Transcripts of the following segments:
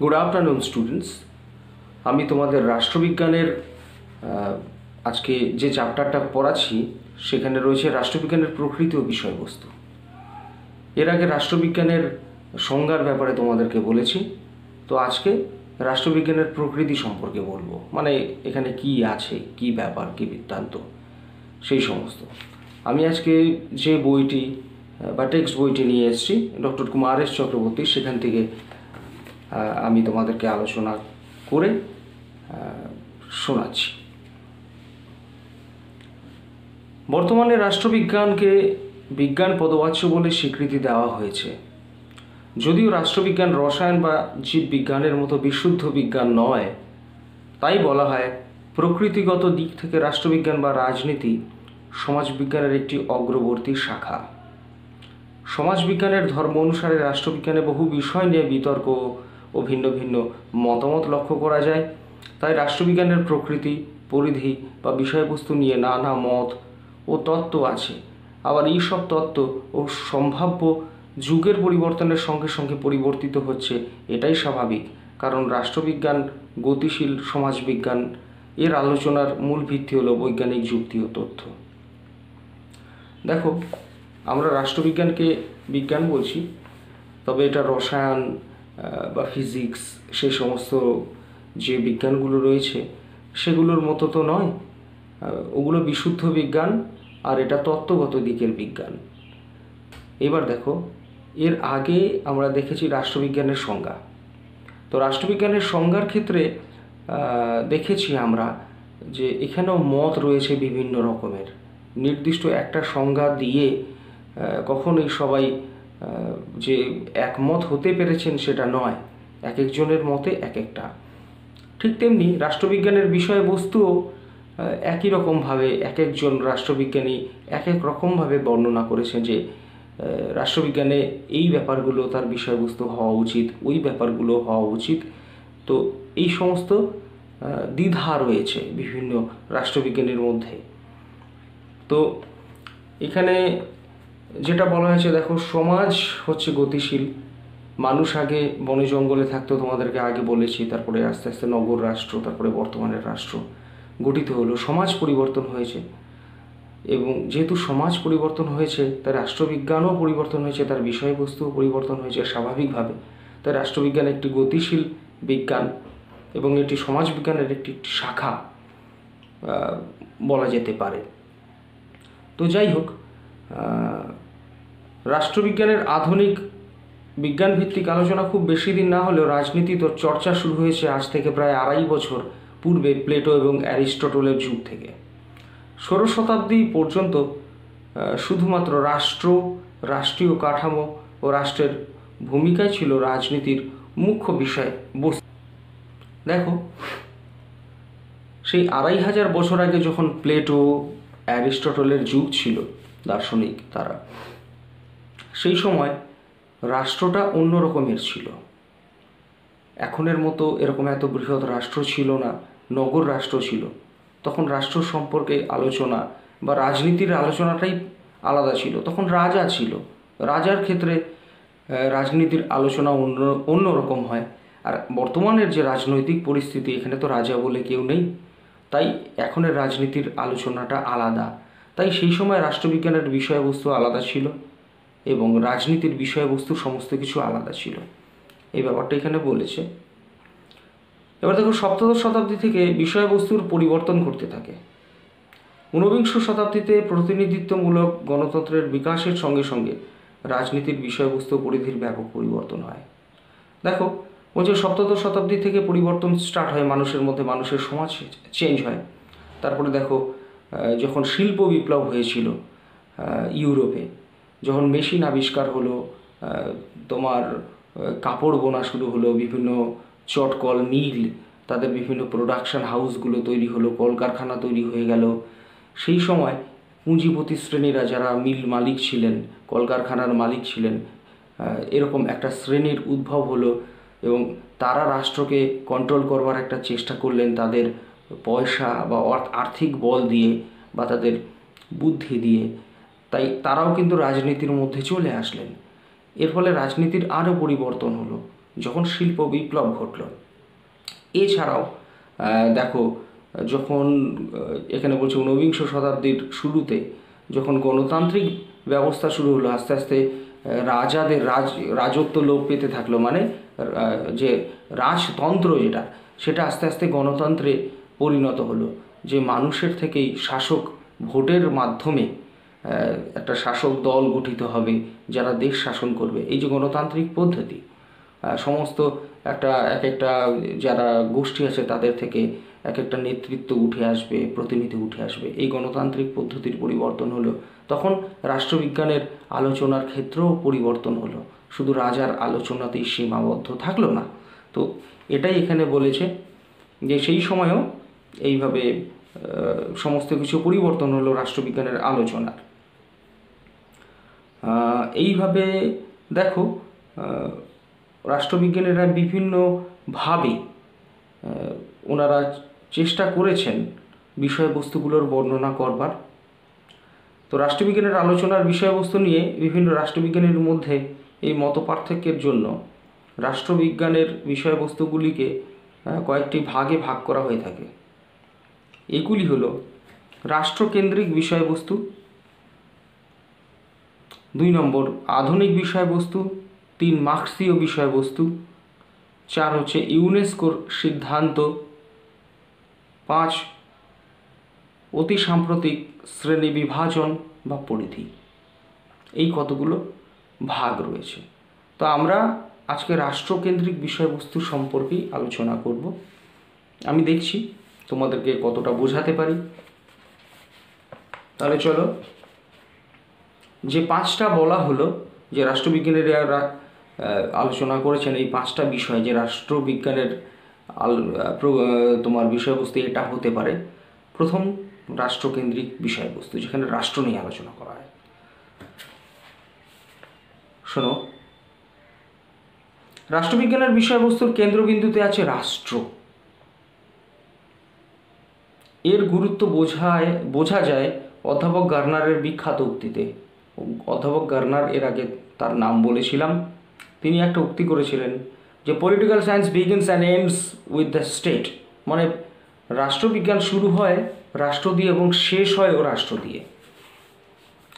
Good afternoon students. আমি তোমাদের রাষ্ট্রবিজ্ঞানের আজকে যে চ্যাপ্টারটা পড়াচ্ছি সেখানে রয়েছে রাষ্ট্রবিজ্ঞানের প্রকৃতি ও বিষয়বস্তু। এর আগে রাষ্ট্রবিজ্ঞানের সংজ্ঞার ব্যাপারে তোমাদেরকে বলেছি, তো আজকে রাষ্ট্রবিজ্ঞানের প্রকৃতি সম্পর্কে বলবো, মানে এখানে কি আছে, কি ব্যাপার, কি বৃত্তান্ত, সেই সমস্ত। আমি আজকে যে বইটি বা টেক্সট বইটি নিয়ে এসেছি ডক্টর কুমার এস চক্রবর্তী, সেখান থেকে আমি তোমাদেরকে আলোচনা করে শোনাচ্ছি। বর্তমানে রাষ্ট্রবিজ্ঞানকে বিজ্ঞান পদবাচ্য বলে স্বীকৃতি দেওয়া হয়েছে। যদিও রাষ্ট্রবিজ্ঞান রসায়ন বা জীববিজ্ঞানের মতো বিশুদ্ধ বিজ্ঞান নয়, তাই বলা হয় প্রকৃতিগত দিক থেকে রাষ্ট্রবিজ্ঞান বা রাজনীতি সমাজবিজ্ঞানের একটি অগ্রবর্তী শাখা। সমাজবিজ্ঞানের ধর্ম অনুসারে রাষ্ট্রবিজ্ঞানে বহু বিষয় নিয়ে বিতর্ক ও ভিন্ন ভিন্ন মতামত লক্ষ্য করা যায়। তাই রাষ্ট্রবিজ্ঞানের প্রকৃতি, পরিধি বা বিষয়বস্তু নিয়ে নানা মত ও তত্ত্ব আছে। আবার এই সব তত্ত্ব ও সম্ভাব্য যুগের পরিবর্তনের সঙ্গে সঙ্গে পরিবর্তিত হচ্ছে, এটাই স্বাভাবিক, কারণ রাষ্ট্রবিজ্ঞান গতিশীল সমাজবিজ্ঞান এর আলোচনার মূল ভিত্তি হলো বৈজ্ঞানিক যুক্তি ও তথ্য। দেখো, আমরা রাষ্ট্রবিজ্ঞানকে বিজ্ঞান বলছি, তবে এটা রসায়ন বা ফিজিক্স, সেই সমস্ত যে বিজ্ঞানগুলো রয়েছে সেগুলোর মতো তো নয়। ওগুলো বিশুদ্ধ বিজ্ঞান আর এটা তত্ত্বগত দিকের বিজ্ঞান। এবার দেখো, এর আগে আমরা দেখেছি রাষ্ট্রবিজ্ঞানের সংজ্ঞা। তো রাষ্ট্রবিজ্ঞানের সংজ্ঞার ক্ষেত্রে দেখেছি আমরা যে এখানেও মত রয়েছে বিভিন্ন রকমের। নির্দিষ্ট একটা সংজ্ঞা দিয়ে কখনোই সবাই যে একমত হতে পেরেছেন সেটা নয়, এক একজনের মতে এক একটা। ঠিক তেমনি রাষ্ট্রবিজ্ঞানের বিষয়বস্তুও একই রকমভাবে এক একজন রাষ্ট্রবিজ্ঞানী এক এক রকমভাবে বর্ণনা করেছেন যে রাষ্ট্রবিজ্ঞানে এই ব্যাপারগুলো তার বিষয়বস্তু হওয়া উচিত, ওই ব্যাপারগুলো হওয়া উচিত। তো এই সমস্ত দ্বিধা রয়েছে বিভিন্ন রাষ্ট্রবিজ্ঞানীর মধ্যে। তো এখানে যেটা বলা হয়েছে, দেখো, সমাজ হচ্ছে গতিশীল। মানুষ আগে বনে জঙ্গলে থাকতো, তোমাদেরকে আগে বলেছি, তারপরে আস্তে আস্তে নগর রাষ্ট্র, তারপরে বর্তমানের রাষ্ট্র গঠিত হলো। সমাজ পরিবর্তন হয়েছে, এবং যেহেতু সমাজ পরিবর্তন হয়েছে তাই রাষ্ট্রবিজ্ঞানও পরিবর্তন হয়েছে, তার বিষয়বস্তুও পরিবর্তন হয়েছে স্বাভাবিকভাবে। তাই রাষ্ট্রবিজ্ঞান একটি গতিশীল বিজ্ঞান এবং এটি সমাজবিজ্ঞানের একটি শাখা বলা যেতে পারে। তো যাই হোক, রাষ্ট্রবিজ্ঞানের আধুনিক বিজ্ঞানভিত্তিক আলোচনা খুব বেশি দিন না হলেও রাজনীতির চর্চা শুরু হয়েছে আজ থেকে প্রায় 250 বছর পূর্বে, প্লেটো এবং অ্যারিস্টটলের যুগ থেকে। 16 শতাব্দী পর্যন্ত শুধুমাত্র রাষ্ট্র, রাষ্ট্রীয় কাঠামো ও রাষ্ট্রের ভূমিকাই ছিল রাজনীতির মুখ্য বিষয় বস্তু। দেখো, সেই 2500 বছর আগে যখন প্লেটো, অ্যারিস্টটলের যুগ ছিল দার্শনিক তারা, সেই সময় রাষ্ট্রটা অন্য রকমের ছিল। এখনের মতো এরকম এত বৃহৎ রাষ্ট্র ছিল না, নগর রাষ্ট্র ছিল। তখন রাষ্ট্র সম্পর্কে আলোচনা বা রাজনীতির আলোচনাটাই আলাদা ছিল। তখন রাজা ছিল, রাজার ক্ষেত্রে রাজনীতির আলোচনা অন্য রকম হয়। আর বর্তমানের যে রাজনৈতিক পরিস্থিতি, এখানে তো রাজা বলে কেউ নেই, তাই এখনের রাজনীতির আলোচনাটা আলাদা। তাই সেই সময় রাষ্ট্রবিজ্ঞানের বিষয়বস্তু আলাদা ছিল এবং রাজনীতির বিষয়বস্তু সমস্ত কিছু আলাদা ছিল। এই ব্যাপারটা এখানে বলেছে। এবার দেখো, 17 শতাব্দী থেকে বিষয়বস্তুর পরিবর্তন করতে থাকে। 19বিংশ শতাব্দীতে প্রতিনিধিত্বমূলক গণতন্ত্রের বিকাশের সঙ্গে সঙ্গে রাজনীতির বিষয়বস্তু পরিধির ব্যাপক পরিবর্তন হয়। দেখো, বলছে 17 শতাব্দী থেকে পরিবর্তন স্টার্ট হয় মানুষের মধ্যে, মানুষের সমাজ চেঞ্জ হয়। তারপরে দেখো, যখন শিল্প বিপ্লব হয়েছিল ইউরোপে, যখন মেশিন আবিষ্কার হলো, তোমার কাপড় বোনা শুরু হলো, বিভিন্ন চটকল, মিল, তাদের বিভিন্ন প্রোডাকশন হাউসগুলো তৈরি হলো, কলকারখানা তৈরি হয়ে গেল। সেই সময় পুঁজিপতি শ্রেণীরা, যারা মিল মালিক ছিলেন, কলকারখানার মালিক ছিলেন, এরকম একটা শ্রেণীর উদ্ভব হলো এবং তারা রাষ্ট্রকে কন্ট্রোল করবার একটা চেষ্টা করলেন তাদের পয়সা বা আর্থিক বল দিয়ে বা তাদের বুদ্ধি দিয়ে। তাই তারাও কিন্তু রাজনীতির মধ্যে চলে আসলেন। এর ফলে রাজনীতির আরও পরিবর্তন হলো। যখন শিল্প বিপ্লব ঘটল। এছাড়াও দেখো, যখন এখানে বলছে ঊনবিংশ শতাব্দীর শুরুতে যখন গণতান্ত্রিক ব্যবস্থা শুরু হলো, আস্তে আস্তে রাজাদের রাজত্ব লোপ পেতে থাকলো, মানে যে রাজতন্ত্র সেটা আস্তে আস্তে গণতন্ত্রে পরিণত হলো, যে মানুষের থেকেই শাসক ভোটের মাধ্যমে একটা শাসক দল গঠিত হবে যারা দেশ শাসন করবে। এই যে গণতান্ত্রিক পদ্ধতি, সমস্ত এক একটা যারা গোষ্ঠী আছে তাদের থেকে এক একটা নেতৃত্ব উঠে আসবে, প্রতিনিধি উঠে আসবে, এই গণতান্ত্রিক পদ্ধতির পরিবর্তন হলো। তখন রাষ্ট্রবিজ্ঞানের আলোচনার ক্ষেত্রেও পরিবর্তন হলো, শুধু রাজার আলোচনাতেই সীমাবদ্ধ থাকলো না। তো এটাই এখানে বলেছে যে সেই সময়ও এইভাবে সমস্ত কিছু পরিবর্তন হলো রাষ্ট্রবিজ্ঞানের আলোচনার। এইভাবে দেখো, রাষ্ট্রবিজ্ঞানীরা বিভিন্নভাবে ওনারা চেষ্টা করেছেন বিষয়বস্তুগুলোর বর্ণনা করবার। তো রাষ্ট্রবিজ্ঞানের আলোচনার বিষয়বস্তু নিয়ে বিভিন্ন রাষ্ট্রবিজ্ঞানীর মধ্যে এই মতপার্থক্যের জন্য রাষ্ট্রবিজ্ঞানের বিষয়বস্তুগুলিকে কয়েকটি ভাগে ভাগ করা হয়ে থাকে। এগুলি হলো রাষ্ট্রকেন্দ্রিক বিষয়বস্তু, 2 নম্বর আধুনিক বিষয়বস্তু, 3 মার্ক্সীয় বিষয়বস্তু, 4 হচ্ছে ইউনেস্কোর সিদ্ধান্ত, 5 অতি সাম্প্রতিক শ্রেণী বিভাজন বা পরিধি। এই কতগুলো ভাগ রয়েছে। তো আমরা আজকে রাষ্ট্রকেন্দ্রিক বিষয়বস্তু সম্পর্কেই আলোচনা করব। আমি দেখছি তোমাদেরকে কতটা বোঝাতে পারি। তাহলে চলো, যে 5টা বলা হলো যে রাষ্ট্রবিজ্ঞানীরা আলোচনা করেছেন, এই 5টা বিষয় যে রাষ্ট্রবিজ্ঞানের তোমার বিষয়বস্তু এটা হতে পারে। প্রথম, রাষ্ট্রকেন্দ্রিক বিষয়বস্তু, যেখানে রাষ্ট্র নিয়ে আলোচনা করা হয়। শোনো, রাষ্ট্রবিজ্ঞানের বিষয়বস্তুর কেন্দ্রবিন্দুতে আছে রাষ্ট্র। এর গুরুত্ব বোঝা যায় অধ্যাপক গার্নারের বিখ্যাত উক্তিতে। অধ্যাপক গার্নার, এর আগে তার নাম বলেছিলাম, তিনি একটা উক্তি করেছিলেন যে political science begins and ends with the state, মানে রাষ্ট্রবিজ্ঞান শুরু হয় রাষ্ট্র দিয়ে এবং শেষ হয় ও রাষ্ট্র দিয়ে।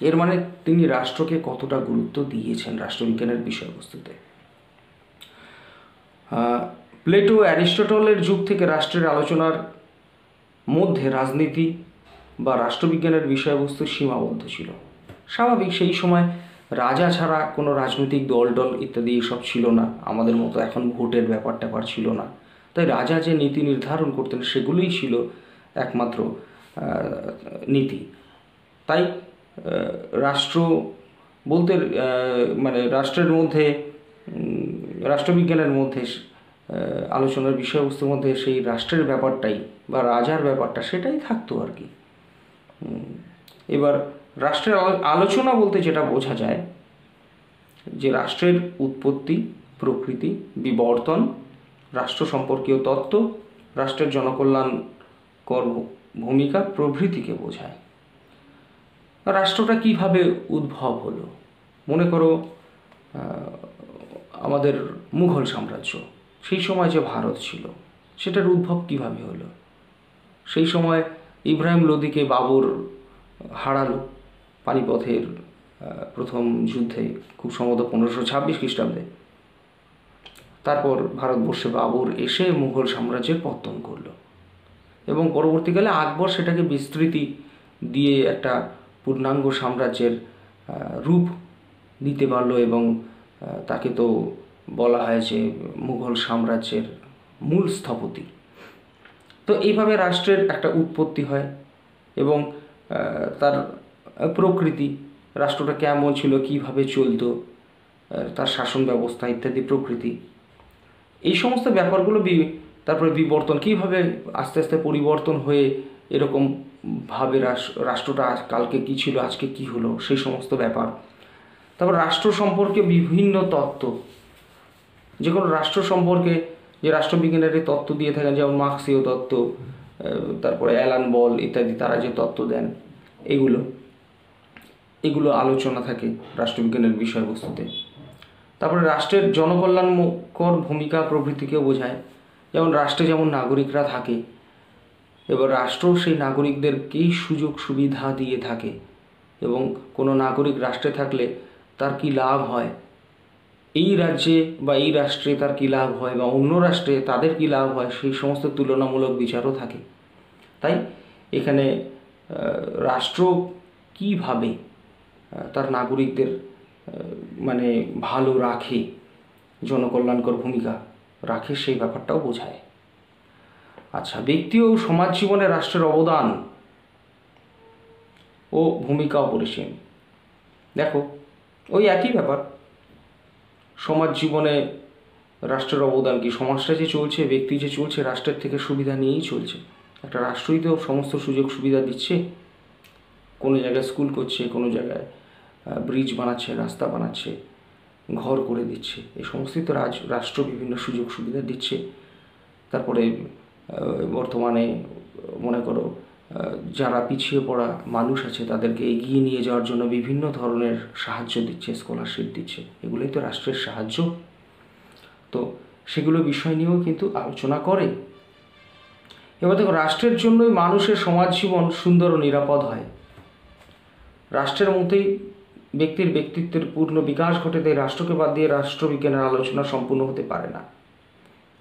এর মানে তিনি রাষ্ট্রকে কতটা গুরুত্ব দিয়েছেন রাষ্ট্রবিজ্ঞানের বিষয়বস্তুতে। প্লেটো, অ্যারিস্টটলের যুগ থেকে রাষ্ট্রের আলোচনার মধ্যে রাজনীতি বা রাষ্ট্রবিজ্ঞানের বিষয়বস্তু সীমাবদ্ধ ছিল। স্বাভাবিক, সেই সময় রাজা ছাড়া কোনো রাজনৈতিক দল ইত্যাদি এসব ছিল না, আমাদের মতো এখন ভোটের ব্যাপার ছিল না। তাই রাজা যে নীতি নির্ধারণ করতেন সেগুলোই ছিল একমাত্র নীতি। তাই রাষ্ট্র বলতে মানে রাষ্ট্রের মধ্যে, রাষ্ট্রবিজ্ঞানের মধ্যে আলোচনার বিষয়বস্তুর মধ্যে সেই রাষ্ট্রের ব্যাপারটাই বা রাজার ব্যাপারটা সেটাই থাকতো আর কি। এবার রাষ্ট্রের আলোচনা বলতে যেটা বোঝা যায় যে রাষ্ট্রের উৎপত্তি, প্রকৃতি, বিবর্তন, রাষ্ট্র সম্পর্কীয় তত্ত্ব, রাষ্ট্রের জনকল্যাণকর ভূমিকা প্রভৃতিকে বোঝায়। রাষ্ট্রটা কিভাবে উদ্ভব হলো? মনে করো আমাদের মুঘল সাম্রাজ্য, সেই সময় যে ভারত ছিল সেটার উদ্ভব কিভাবে হলো? সেই সময় ইব্রাহিম লোদিকে বাবর হারালো পানিপথের প্রথম যুদ্ধে, খুব সম্ভবত 1526 খ্রিস্টাব্দে। তারপর ভারতবর্ষে বাবর এসে মুঘল সাম্রাজ্যের পতন করল এবং পরবর্তীকালে আকবর সেটাকে বিস্তৃতি দিয়ে একটা পূর্ণাঙ্গ সাম্রাজ্যের রূপ দিতে পারলো এবং তাকে তো বলা হয় যে মুঘল সাম্রাজ্যের মূল স্থপতি। তো এইভাবে রাষ্ট্রের একটা উৎপত্তি হয় এবং তার প্রকৃতি, রাষ্ট্রটা কেমন ছিল, কিভাবে চলতো, তার শাসন ব্যবস্থা ইত্যাদি প্রকৃতি, এই সমস্ত ব্যাপারগুলো তারপরে বিবর্তন, কিভাবে আস্তে আস্তে পরিবর্তন হয়ে এরকমভাবে রাষ্ট্রটা কালকে কী ছিল আজকে কী হলো, সেই সমস্ত ব্যাপার। তারপর রাষ্ট্র সম্পর্কে বিভিন্ন তত্ত্ব, যে কোনো রাষ্ট্র সম্পর্কে যে রাষ্ট্রবিজ্ঞানের তত্ত্ব দিয়ে থাকেন, যেমন মার্ক্সীয় তত্ত্ব, তারপরে অ্যালান বল ইত্যাদি, তারা যে তত্ত্ব দেন, এগুলো আলোচনা থাকে রাষ্ট্রবিজ্ঞানের বিষয়বস্তুতে। তারপরে রাষ্ট্রের জনকল্যাণকর ভূমিকা প্রভৃতিকেও বোঝায়। যেমন রাষ্ট্রে যেমন নাগরিকরা থাকে, এবার রাষ্ট্র সেই নাগরিকদেরকেই সুযোগ সুবিধা দিয়ে থাকে, এবং কোনো নাগরিক রাষ্ট্রে থাকলে তার কি লাভ হয়, এই রাজ্যে বা এই রাষ্ট্রে তার কী লাভ হয় বা অন্য রাষ্ট্রে তাদের কী লাভ হয়, সেই সমস্ত তুলনামূলক বিচারও থাকে। তাই এখানে রাষ্ট্র কীভাবে তার নাগরিকদের মানে ভালো রাখে, জনকল্যাণকর ভূমিকা রাখে, সেই ব্যাপারটাও বোঝায়। আচ্ছা, ব্যক্তি ও সমাজ জীবনে রাষ্ট্রের অবদান ও ভূমিকা অপরিসীম। দেখো, ওই একই ব্যাপার, সমাজ জীবনে রাষ্ট্রের অবদান কি? সমাজটা যে চলছে, ব্যক্তি যে চলছে, রাষ্ট্রের থেকে সুবিধা নিয়েই চলছে। একটা রাষ্ট্রই তো সমস্ত সুযোগ সুবিধা দিচ্ছে। কোনো জায়গায় স্কুল করছে, কোনো জায়গায় ব্রিজ বানাচ্ছে, রাস্তা বানাচ্ছে, ঘর করে দিচ্ছে, এই সমস্তই তো রাষ্ট্র বিভিন্ন সুযোগ সুবিধা দিচ্ছে। তারপরে বর্তমানে মনে করো যারা পিছিয়ে পড়া মানুষ আছে তাদেরকে এগিয়ে নিয়ে যাওয়ার জন্য বিভিন্ন ধরনের সাহায্য দিচ্ছে, স্কলারশিপ দিচ্ছে, এগুলোই তো রাষ্ট্রের সাহায্য। তো সেগুলো বিষয় নিয়েও কিন্তু আলোচনা করে। এবার দেখো, রাষ্ট্রের জন্যই মানুষের সমাজ জীবন সুন্দর ও নিরাপদ হয়। রাষ্ট্রের মধ্যেই ব্যক্তির ব্যক্তিত্বের পূর্ণ বিকাশ ঘটে, তাই রাষ্ট্রকে বাদ দিয়ে রাষ্ট্রবিজ্ঞানের আলোচনা সম্পূর্ণ হতে পারে না।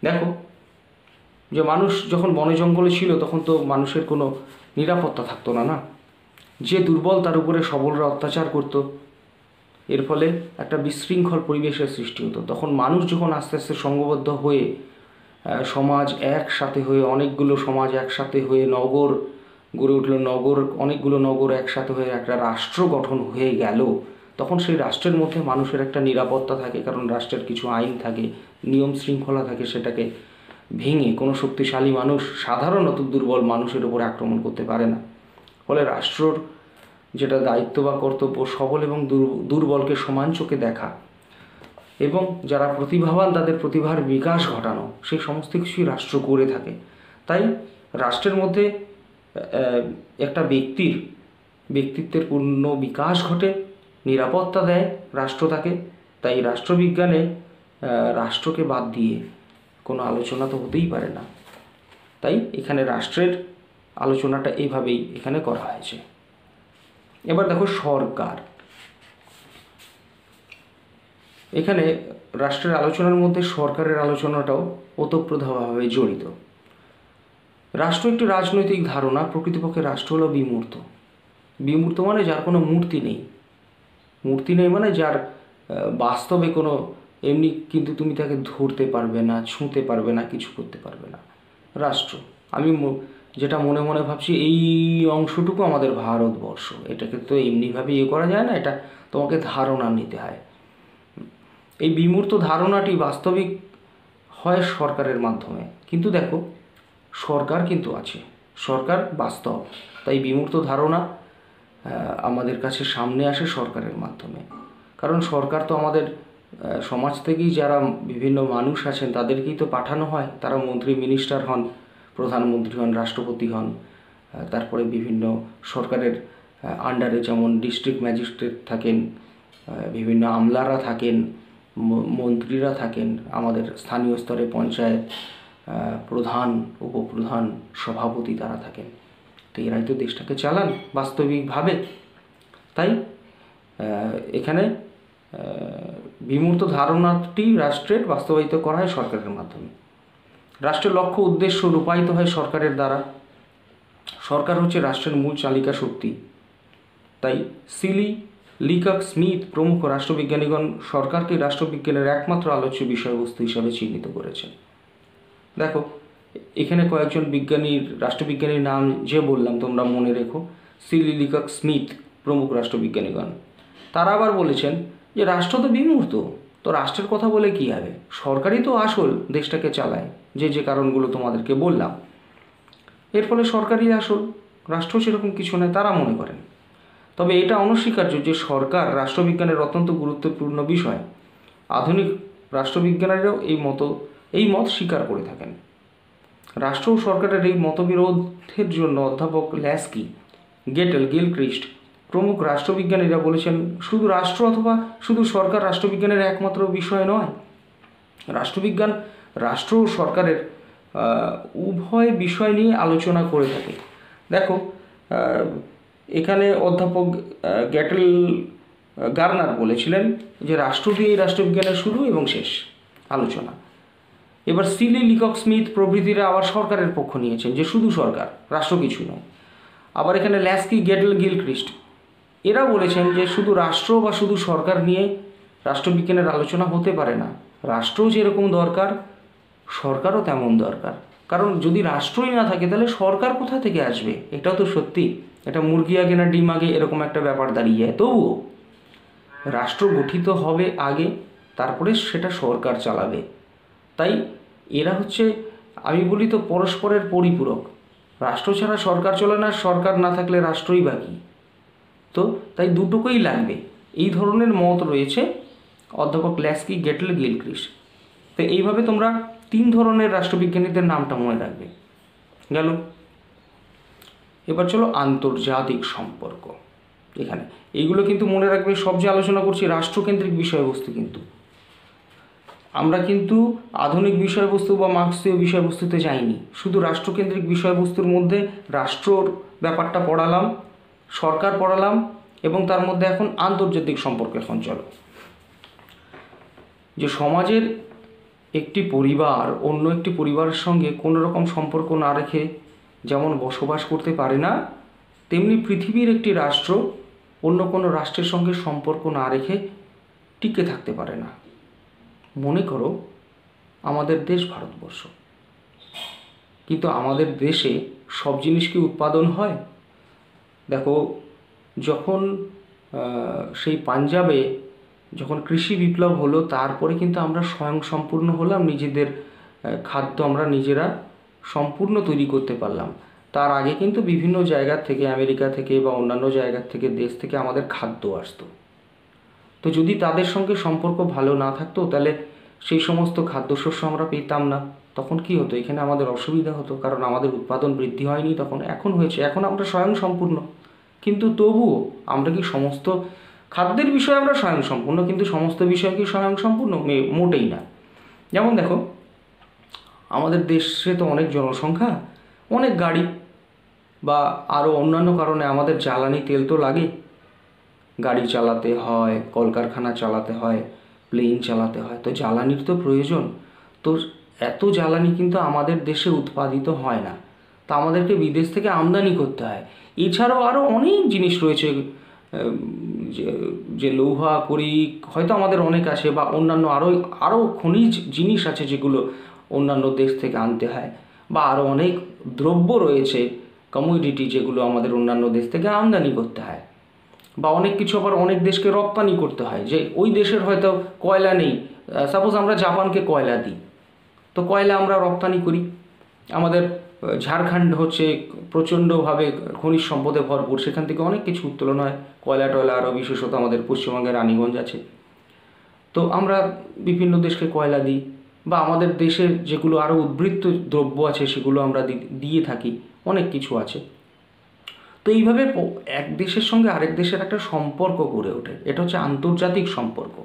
দেখো, যে মানুষ যখন বনে জঙ্গলে ছিল তখন তো মানুষের কোনো নিরাপত্তা থাকতো না, না? যে দুর্বল তার উপরে সবলরা অত্যাচার করত, এর ফলে একটা বিশৃঙ্খল পরিবেশের সৃষ্টি হতো। তখন মানুষ যখন আস্তে আস্তে সংঘবদ্ধ হয়ে সমাজ একসাথে হয়ে, অনেকগুলো সমাজ একসাথে হয়ে নগর গড়ে উঠল, অনেকগুলো নগর একসাথে হয়ে একটা রাষ্ট্র গঠন হয়ে গেল, তখন সেই রাষ্ট্রের মধ্যে মানুষের একটা নিরাপত্তা থাকে, কারণ রাষ্ট্রের কিছু আইন থাকে, নিয়ম শৃঙ্খলা থাকে, সেটাকে ভেঙে কোনো শক্তিশালী মানুষ সাধারণত দুর্বল মানুষের উপর আক্রমণ করতে পারে না। ফলে রাষ্ট্রর যেটা দায়িত্ব বা কর্তব্য, সবল এবং দুর্বলকে সমান চোখে দেখা এবং যারা প্রতিভাবান তাদের প্রতিভার বিকাশ ঘটানো, সেই সমস্ত কিছুই রাষ্ট্র করে থাকে। তাই রাষ্ট্রের মধ্যে একটা ব্যক্তিত্বের পূর্ণ বিকাশ ঘটে, নিরাপত্তা দেয় রাষ্ট্র তাকে। তাই রাষ্ট্রবিজ্ঞানে রাষ্ট্রকে বাদ দিয়ে কোনো আলোচনা তো হতেই পারে না। তাই এখানে রাষ্ট্রের আলোচনাটা এইভাবেই এখানে করা হয়েছে। এবার দেখো, সরকার। এখানে রাষ্ট্রের আলোচনার মধ্যে সরকারের আলোচনাটাও ওতপ্রোতভাবে জড়িত। রাষ্ট্র একটি রাজনৈতিক ধারণা। প্রকৃতপক্ষে রাষ্ট্র হলো বিমূর্ত। বিমূর্ত মানে যার কোনো মূর্তি নেই। মূর্তি নেই মানে যার বাস্তবে কোনো এমনি কিন্তু তুমি তাকে ধরতে পারবে না, ছুঁতে পারবে না, কিছু করতে পারবে না। রাষ্ট্র, আমি যেটা মনে মনে ভাবছি, এই অংশটুকু আমাদের ভারতবর্ষ, এটাকে তো এমনিভাবে করা যায় না, এটা তোমাকে ধারণা নিতে হয়। এই বিমূর্ত ধারণাটি বাস্তবিক হয় সরকারের মাধ্যমে। কিন্তু দেখো, সরকার কিন্তু আছে, সরকার বাস্তব। তাই বিমূর্ত ধারণা আমাদের কাছে সামনে আসে সরকারের মাধ্যমে। কারণ সরকার তো আমাদের সমাজ থেকেই যারা বিভিন্ন মানুষ আছেন তাদেরকেই তো পাঠানো হয়। তারা মন্ত্রী মিনিস্টার হন, প্রধানমন্ত্রী হন, রাষ্ট্রপতি হন, তারপরে বিভিন্ন সরকারের আন্ডারে যেমন ডিস্ট্রিক্ট ম্যাজিস্ট্রেট থাকেন, বিভিন্ন আমলারা থাকেন, মন্ত্রীরা থাকেন, আমাদের স্থানীয় স্তরে পঞ্চায়েত প্রধান, উপপ্রধান, সভাপতি তারা থাকেন। তো এরাই তো দেশটাকে চালান বাস্তবিকভাবে। তাই এখানে বিমূর্ত ধারণাটি রাষ্ট্রের বাস্তবায়িত করা হয় সরকারের মাধ্যমে। রাষ্ট্রের লক্ষ্য উদ্দেশ্য রূপায়িত হয় সরকারের দ্বারা। সরকার হচ্ছে রাষ্ট্রের মূল চালিকা শক্তি। তাই সিলি, লিকক, স্মিথ প্রমুখ রাষ্ট্রবিজ্ঞানীগণ সরকারকে রাষ্ট্রবিজ্ঞানের একমাত্র আলোচ্য বিষয়বস্তু হিসাবে চিহ্নিত করেছেন। দেখো, এখানে কয়েকজন রাষ্ট্রবিজ্ঞানীর নাম যে বললাম তোমরা মনে রেখো, সিলি, লিকক, স্মিথ প্রমুখ রাষ্ট্রবিজ্ঞানীগণ। তারা আবার বলেছেন যে রাষ্ট্র তো বিমূর্ত, তো রাষ্ট্রের কথা বলে কী হবে, সরকারই তো আসল দেশটাকে চালায়, যে কারণগুলো তোমাদেরকে বললাম। এর ফলে সরকারই আসল, রাষ্ট্র সেরকম কিছু নয়, তারা মনে করেন। তবে এটা অনস্বীকার্য যে সরকার রাষ্ট্রবিজ্ঞানের অত্যন্ত গুরুত্বপূর্ণ বিষয়। আধুনিক রাষ্ট্রবিজ্ঞানীরাও এই মত স্বীকার করে থাকেন। রাষ্ট্র ও সরকারের এই মতবিরোধের জন্য অধ্যাপক ল্যাস্কি, গেটেল, গিলক্রিস্ট প্রমুখ রাষ্ট্রবিজ্ঞানীরা বলেছেন শুধু রাষ্ট্র অথবা শুধু সরকার রাষ্ট্রবিজ্ঞানের একমাত্র বিষয় নয়। রাষ্ট্রবিজ্ঞান রাষ্ট্র ও সরকারের উভয় বিষয় নিয়ে আলোচনা করে থাকে। দেখো এখানে অধ্যাপক গ্যাটেল গার্নার বলেছিলেন যে রাষ্ট্র দিয়েই রাষ্ট্রবিজ্ঞানের শুরু এবং শেষ আলোচনা। এবার সিলি, লিকক স্মিথ প্রভৃতিরা আবার সরকারের পক্ষ নিয়েছেন যে শুধু সরকার, রাষ্ট্র কিছু নয়। আবার এখানে ল্যাস্কি, গেটেল, গিলক্রিস্ট এরা বলেছেন যে শুধু রাষ্ট্র বা শুধু সরকার নিয়ে রাষ্ট্রবিজ্ঞানের আলোচনা হতে পারে না, রাষ্ট্রও যেরকম দরকার সরকারও তেমন দরকার। কারণ যদি রাষ্ট্রই না থাকে তাহলে সরকার কোথা থেকে আসবে? এটাও তো সত্যি, এটা মুরগি আগে না ডিম আগে এরকম একটা ব্যাপার দাঁড়িয়ে যায়। তবুও রাষ্ট্র গঠিত হবে আগে, তারপরে সেটা সরকার চালাবে। তাই এরা হচ্ছে, আমি বলি তো, পরস্পরের পরিপূরক। রাষ্ট্র ছাড়া সরকার চলে না, সরকার না থাকলে রাষ্ট্রই বাকি। তো তাই দুটোকেই লাগবে, এই ধরনের মত রয়েছে অধ্যাপক ল্যাস্কি, গেটেল, গিলক্রিস্ট। তো এইভাবে তোমরা 3 ধরনের রাষ্ট্রবিজ্ঞানীদের নামটা মনে রাখবে। গেল। এবার চলো আন্তর্জাতিক সম্পর্ক। এখানে এইগুলো কিন্তু মনে রাখবে, সব যে আলোচনা করছি রাষ্ট্রকেন্দ্রিক বিষয়বস্তু, কিন্তু আমরা কিন্তু আধুনিক বিষয়বস্তু বা মার্ক্সীয় বিষয়বস্তুতে যাইনি। শুধু রাষ্ট্রকেন্দ্রিক বিষয়বস্তুর মধ্যে রাষ্ট্রর ব্যাপারটা পড়ালাম, সরকার পড়ালাম, এবং তার মধ্যে এখন আন্তর্জাতিক সম্পর্ক। এখন চলো, যে সমাজের একটি পরিবার অন্য একটি পরিবারের সঙ্গে কোনো রকম সম্পর্ক না রেখে যেমন বসবাস করতে পারে না, তেমনি পৃথিবীর একটি রাষ্ট্র অন্য কোনো রাষ্ট্রের সঙ্গে সম্পর্ক না রেখে টিকে থাকতে পারে না। মনে করো আমাদের দেশ ভারতবর্ষ, কিন্তু আমাদের দেশে সব জিনিস কি উৎপাদন হয়? দেখো, যখন সেই পাঞ্জাবে যখন কৃষি বিপ্লব হলো, তারপরে কিন্তু আমরা স্বয়ংসম্পূর্ণ হলাম, নিজেদের খাদ্য আমরা নিজেরা সম্পূর্ণ তৈরি করতে পারলাম। তার আগে কিন্তু বিভিন্ন জায়গা থেকে, আমেরিকা থেকে বা অন্যান্য জায়গা থেকে, দেশ থেকে আমাদের খাদ্য আসতো। তো যদি তাদের সঙ্গে সম্পর্ক ভালো না থাকতো তাহলে সেই সমস্ত খাদ্যশস্য আমরা পেতাম না। তখন কি হতো? এখানে আমাদের অসুবিধা হতো, কারণ আমাদের উৎপাদন বৃদ্ধি হয়নি তখন। এখন হয়েছে, এখন আমরা স্বয়ংসম্পূর্ণ। কিন্তু তবুও আমরা কি সমস্ত খাদ্যের বিষয়ে আমরা স্বয়ংসম্পূর্ণ, কিন্তু সমস্ত বিষয়ে কি স্বয়ংসম্পূর্ণ? মোটেই না। যেমন দেখো, আমাদের দেশে তো অনেক জনসংখ্যা, অনেক গাড়ি বা আরও অন্যান্য কারণে আমাদের জ্বালানি তেল তো লাগে। গাড়ি চালাতে হয়, কলকারখানা চালাতে হয়, প্লেন চালাতে হয়, তো জ্বালানির তো প্রয়োজন। তো এত জ্বালানি কিন্তু আমাদের দেশে উৎপাদিত হয় না, তা আমাদেরকে বিদেশ থেকে আমদানি করতে হয়। এছাড়াও আরও অনেক জিনিস রয়েছে, যে লৌহা করি হয়তো আমাদের অনেক আছে, বা অন্যান্য আরও খনিজ জিনিস আছে যেগুলো অন্যান্য দেশ থেকে আনতে হয়, বা আরও অনেক দ্রব্য রয়েছে, কমোডিটি, যেগুলো আমাদের অন্যান্য দেশ থেকে আমদানি করতে হয়, বা অনেক কিছু আবার অনেক দেশকে রপ্তানি করতে হয়। যে ওই দেশের হয়তো কয়লা নেই, সাপোজ আমরা জাপানকে কয়লা দিই, তো কয়লা আমরা রপ্তানি করি। আমাদের ঝাড়খণ্ড হচ্ছে প্রচণ্ডভাবে খনিজ সম্পদে ভরপুর, সেখান থেকে অনেক কিছু উত্তোলন হয়, কয়লা টয়লা, আরও বিশেষত আমাদের পশ্চিমবঙ্গের রানীগঞ্জ আছে। তো আমরা বিভিন্ন দেশকে কয়লা দিই, বা আমাদের দেশের যেগুলো আরও উদ্বৃত্ত দ্রব্য আছে সেগুলো আমরা দিয়ে থাকি, অনেক কিছু আছে। তো এইভাবে এক দেশের সঙ্গে আরেক দেশের একটা সম্পর্ক গড়ে ওঠে। এটা হচ্ছে আন্তর্জাতিক সম্পর্ক।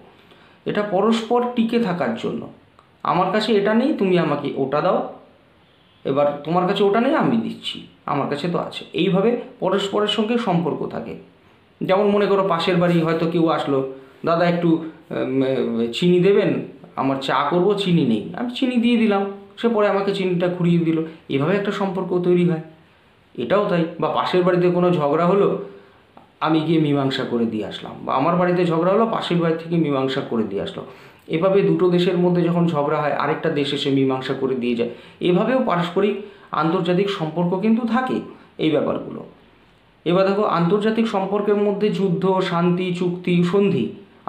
এটা পরস্পর টিকে থাকার জন্য। আমার কাছে এটা নেই, তুমি আমাকে ওটা দাও, এবার তোমার কাছে ওটা নেই, আমি দিচ্ছি, আমার কাছে তো আছে। এইভাবে পরস্পরের সঙ্গে সম্পর্ক থাকে। যেমন মনে করো পাশের বাড়ি হয়তো কেউ আসলো, দাদা একটু চিনি দেবেন, আমার চা করব, চিনি নেই, আমি চিনি দিয়ে দিলাম, সে পরে আমাকে চিনিটা ঘুরিয়ে দিল। এভাবে একটা সম্পর্ক তৈরি হয়। এটাও তাই। বা পাশের বাড়িতে কোনো ঝগড়া হলো, আমি গিয়ে মীমাংসা করে দিয়ে আসলাম, বা আমার বাড়িতে ঝগড়া হলো, পাশের বাড়ি থেকে মীমাংসা করে দিয়ে আসলো। এভাবে দুটো দেশের মধ্যে যখন ঝগড়া হয়, আরেকটা দেশ এসে মীমাংসা করে দিয়ে যায়। এভাবেও পারস্পরিক আন্তর্জাতিক সম্পর্ক কিন্তু থাকে, এই ব্যাপারগুলো। এবার দেখো, আন্তর্জাতিক সম্পর্কের মধ্যে যুদ্ধ, শান্তি, চুক্তি, সন্ধি,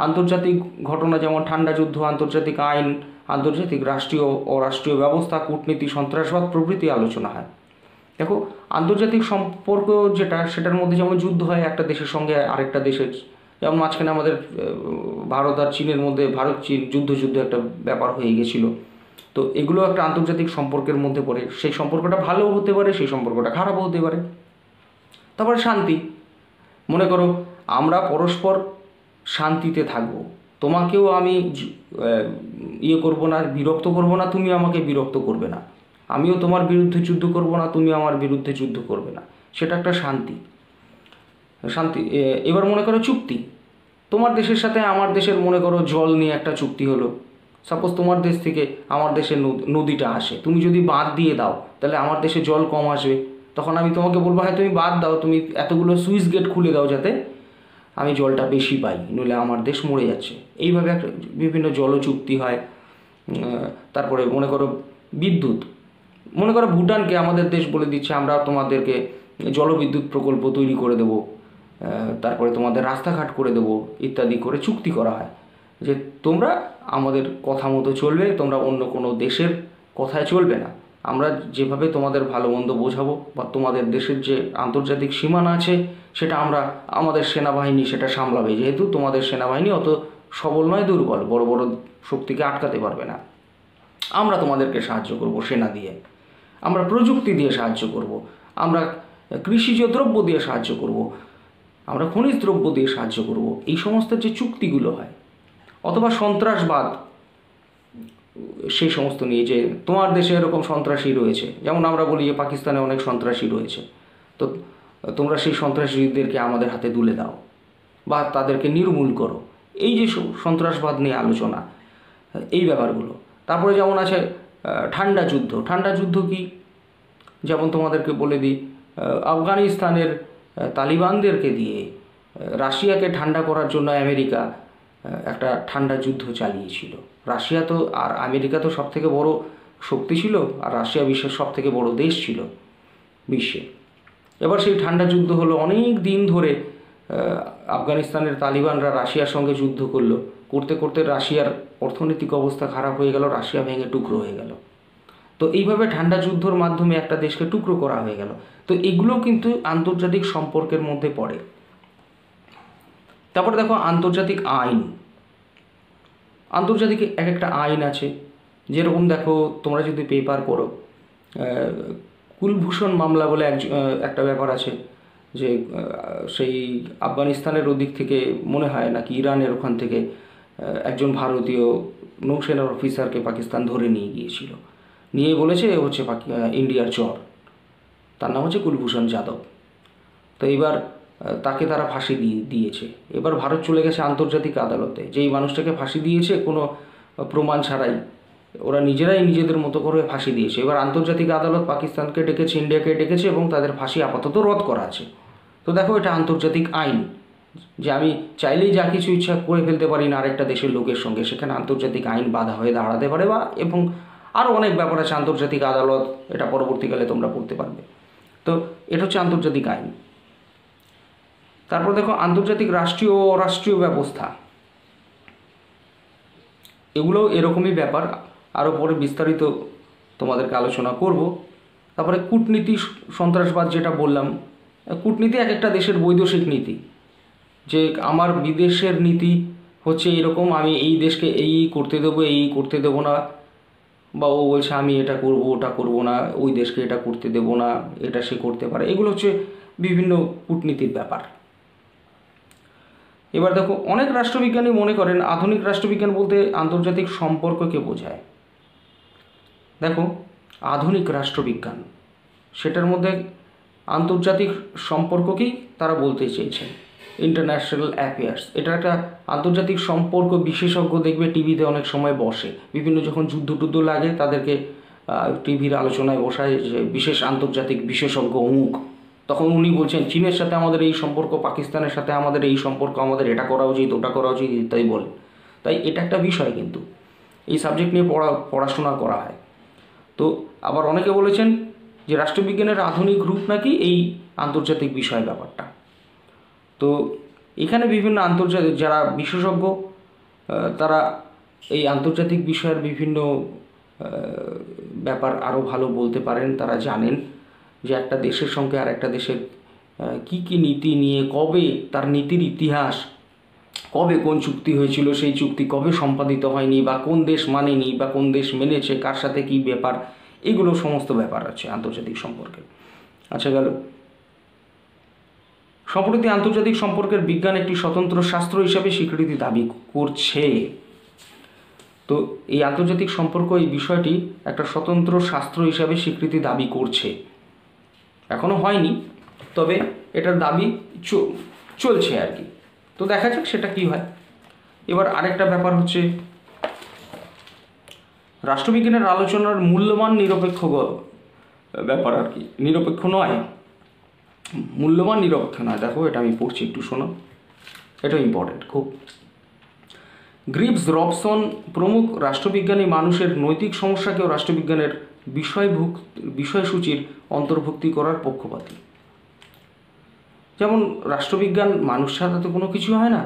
আন্তর্জাতিক ঘটনা যেমন ঠান্ডা যুদ্ধ, আন্তর্জাতিক আইন, আন্তর্জাতিক রাষ্ট্রীয় ও রাষ্ট্রীয় ব্যবস্থা, কূটনীতি, সন্ত্রাসবাদ প্রভৃতি আলোচনা হয়। দেখো, আন্তর্জাতিক সম্পর্ক যেটা, সেটার মধ্যে যেমন যুদ্ধ হয় একটা দেশের সঙ্গে আরেকটা দেশের, যেমন মাঝখানে আমাদের ভারত আর চীনের মধ্যে ভারত চীন যুদ্ধ একটা ব্যাপার হয়ে গেছিলো। তো এগুলো একটা আন্তর্জাতিক সম্পর্কের মধ্যে পড়ে। সেই সম্পর্কটা ভালোও হতে পারে, সেই সম্পর্কটা খারাপও হতে পারে। তারপরে শান্তি, মনে করো আমরা পরস্পর শান্তিতে থাকবো, তোমাকেও আমি ইয়ে করবো না, বিরক্ত করবো না, তুমি আমাকে বিরক্ত করবে না, আমিও তোমার বিরুদ্ধে যুদ্ধ করবো না, তুমি আমার বিরুদ্ধে যুদ্ধ করবে না, সেটা একটা শান্তি। এবার মনে করো চুক্তি, তোমার দেশের সাথে আমার দেশের মনে করো জল নিয়ে একটা চুক্তি হলো। সাপোজ তোমার দেশ থেকে আমার দেশের নদীটা আসে, তুমি যদি বাঁধ দিয়ে দাও তাহলে আমার দেশে জল কম আসবে, তখন আমি তোমাকে বলবো হ্যাঁ তুমি বাঁধ দাও, তুমি এতগুলো সুইচ গেট খুলে দাও যাতে আমি জলটা বেশি পাই, নইলে আমার দেশ মরে যাচ্ছে। এইভাবে একটা বিভিন্ন জল চুক্তি হয়। তারপরে মনে করো বিদ্যুৎ, মনে করো ভুটানকে আমাদের দেশ বলে দিচ্ছে আমরা তোমাদেরকে জলবিদ্যুৎ প্রকল্প তৈরি করে দেবো, তারপরে তোমাদের রাস্তাঘাট করে দেবো ইত্যাদি করে চুক্তি করা হয় যে তোমরা আমাদের কথা মতো চলবে, তোমরা অন্য কোনো দেশের কথায় চলবে না, আমরা যেভাবে তোমাদের ভালো মন্দ বোঝাবো বা তোমাদের দেশের যে আন্তর্জাতিক সীমানা আছে সেটা আমরা আমাদের সেনাবাহিনী সেটা সামলাবে, যেহেতু তোমাদের সেনাবাহিনী অত সবল নয়, দুর্বল, বড় বড় শক্তিকে আটকাতে পারবে না, আমরা তোমাদেরকে সাহায্য করব সেনা দিয়ে, আমরা প্রযুক্তি দিয়ে সাহায্য করব, আমরা কৃষিজ দ্রব্য দিয়ে সাহায্য করব, আমরা খনিজ দ্রব্য দিয়ে সাহায্য করব, এই সমস্ত যে চুক্তিগুলো হয়। অথবা সন্ত্রাসবাদ, সেই সমস্ত নিয়ে যে তোমার দেশে এরকম সন্ত্রাসী রয়েছে, যেমন আমরা বলি যে পাকিস্তানে অনেক সন্ত্রাসী রয়েছে, তো তোমরা সেই সন্ত্রাসীদেরকে আমাদের হাতে তুলে দাও বা তাদেরকে নির্মূল করো, এই যে সন্ত্রাসবাদ নিয়ে আলোচনা, এই ব্যাপারগুলো। তারপরে যেমন আছে ঠান্ডা যুদ্ধ। ঠান্ডা যুদ্ধ কি, যেমন তোমাদেরকে বলে দিই, আফগানিস্তানের তালিবানদেরকে দিয়ে রাশিয়াকে ঠান্ডা করার জন্য আমেরিকা একটা ঠান্ডা যুদ্ধ চালিয়েছিল। রাশিয়া তো আর আমেরিকা তো সবথেকে বড় শক্তি ছিল, আর রাশিয়া বিশ্বের সবথেকে বড় দেশ ছিল বিশ্বে। এবার সেই ঠান্ডা যুদ্ধ হলো, অনেক দিন ধরে আফগানিস্তানের তালিবানরা রাশিয়ার সঙ্গে যুদ্ধ করলো, করতে করতে রাশিয়ার অর্থনৈতিক অবস্থা খারাপ হয়ে গেল, রাশিয়া ভেঙে টুকরো হয়ে গেল। তো এইভাবে ঠান্ডা যুদ্ধর মাধ্যমে একটা দেশকে টুকরো করা হয়ে গেল। তো এগুলো কিন্তু আন্তর্জাতিক সম্পর্কের মধ্যে পড়ে। তারপরে দেখো আন্তর্জাতিক আইন, আন্তর্জাতিক এক একটা আইন আছে, যেরকম দেখো তোমরা যদি পেপার পড়ো, কুলভূষণ মামলা বলে একটা ব্যাপার আছে, যে সেই আফগানিস্তানের ওদিক থেকে মনে হয় নাকি ইরানের ওখান থেকে একজন ভারতীয় নৌসেনার অফিসারকে পাকিস্তান ধরে নিয়ে গিয়েছিল, নিয়ে বলেছে হচ্ছে ইন্ডিয়ার চর, তার নাম হচ্ছে কুলভূষণ যাদব। তো এবার তাকে তারা ফাঁসি দিয়েছে। এবার ভারত চলে গেছে আন্তর্জাতিক আদালতে, যে এই মানুষটাকে ফাঁসি দিয়েছে কোনো প্রমাণ ছাড়াই, ওরা নিজেরাই নিজেদের মতো করে ফাঁসি দিয়েছে। এবার আন্তর্জাতিক আদালত পাকিস্তানকে ডেকেছে, ইন্ডিয়াকে ডেকেছে, এবং তাদের ফাঁসি আপাতত রদ করা আছে। তো দেখো এটা আন্তর্জাতিক আইন, যে আমি চাইলেই যা কিছু ইচ্ছা করে ফেলতে পারি না আরেকটা দেশের লোকের সঙ্গে, সেখানে আন্তর্জাতিক আইন বাধা হয়ে দাঁড়াতে পারে, বা এবং আরও অনেক ব্যাপার আছে আন্তর্জাতিক আদালত, এটা পরবর্তীকালে তোমরা পড়তে পারবে। তো এটা হচ্ছে আন্তর্জাতিক আইন। তারপর দেখো আন্তর্জাতিক রাষ্ট্রীয় ও অরাষ্ট্রীয় ব্যবস্থা, এগুলোও এরকমই ব্যাপার, আরও পরে বিস্তারিত তোমাদেরকে আলোচনা করব। তারপরে কূটনীতি, সন্ত্রাসবাদ যেটা বললাম, কূটনীতি এক একটা দেশের বৈদেশিক নীতি, যে আমার বিদেশের নীতি হচ্ছে এরকম, আমি এই দেশকে এই করতে দেবো, এই করতে দেবো না, বা ও বলছে আমি এটা করব ওটা করব না, ওই দেশকে এটা করতে দেবো না, এটা সে করতে পারে, এগুলো হচ্ছে বিভিন্ন কূটনীতির ব্যাপার। এবার দেখো অনেক রাষ্ট্রবিজ্ঞানী মনে করেন আধুনিক রাষ্ট্রবিজ্ঞান বলতে আন্তর্জাতিক সম্পর্ককে বোঝায়। দেখো আধুনিক রাষ্ট্রবিজ্ঞান, সেটার মধ্যে আন্তর্জাতিক সম্পর্ককেই তারা বলতে চেয়েছেন, ইন্টারন্যাশনাল অ্যাফেয়ার্স। এটা একটা আন্তর্জাতিক সম্পর্ক বিশেষজ্ঞ, দেখবে টিভিতে অনেক সময় বসে, বিভিন্ন যখন যুদ্ধ টুদ্ধ লাগে তাদেরকে টিভির আলোচনায় বসায় যে বিশেষ আন্তর্জাতিক বিশেষজ্ঞ অমুক, তখন উনি বলছেন চীনের সাথে আমাদের এই সম্পর্ক, পাকিস্তানের সাথে আমাদের এই সম্পর্ক, আমাদের এটা করা উচিত ওটা করা উচিত ইত্যাদি বলে। তাই এটা একটা বিষয়, কিন্তু এই সাবজেক্ট নিয়ে পড়াশোনা করা হয়। তো আবার অনেকে বলেছেন যে রাষ্ট্রবিজ্ঞানের আধুনিক রূপ নাকি এই আন্তর্জাতিক বিষয় ব্যাপারটা। তো এখানে বিভিন্ন আন্তর্জাতিক যারা বিশেষজ্ঞ, তারা এই আন্তর্জাতিক বিষয়ের বিভিন্ন ব্যাপার আরও ভালো বলতে পারেন, তারা জানেন যে একটা দেশের সঙ্গে আর একটা দেশের কি কি নীতি নিয়ে, কবে তার নীতির ইতিহাস, কবে কোন চুক্তি হয়েছিল, সেই চুক্তি কবে সম্পাদিত হয়নি, বা কোন দেশ মানেনি বা কোন দেশ মেনেছে, কার সাথে কি ব্যাপার, এগুলো সমস্ত ব্যাপার আছে আন্তর্জাতিক সম্পর্কে। আচ্ছা গেল। সম্প্রতি আন্তর্জাতিক সম্পর্কের বিজ্ঞান একটি স্বতন্ত্র শাস্ত্র হিসাবে স্বীকৃতি দাবি করছে। তো এই আন্তর্জাতিক সম্পর্ক এই বিষয়টি একটা স্বতন্ত্র শাস্ত্র হিসাবে স্বীকৃতি দাবি করছে, এখনো হয়নি, তবে এটার দাবি চলছে আর কি। তো দেখা যাক সেটা কি হয়। এবার আরেকটা ব্যাপার হচ্ছে রাষ্ট্রবিজ্ঞানের আলোচনার মূল্যবান নিরপেক্ষ ব্যাপার আর কি, নিরপেক্ষ নয়, মূল্যবান নিরপেক্ষ নয়। দেখো এটা আমি পড়ছি, একটু শোনো, এটা ইম্পর্টেন্ট খুব। গ্রিভস, রবসন প্রমুখ রাষ্ট্রবিজ্ঞানী মানুষের নৈতিক সমস্যাকেও রাষ্ট্রবিজ্ঞানের বিষয়সূচির অন্তর্ভুক্তি করার পক্ষপাতী। যেমন রাষ্ট্রবিজ্ঞান মানুষ ছাড়া তো কোনো কিছু হয় না।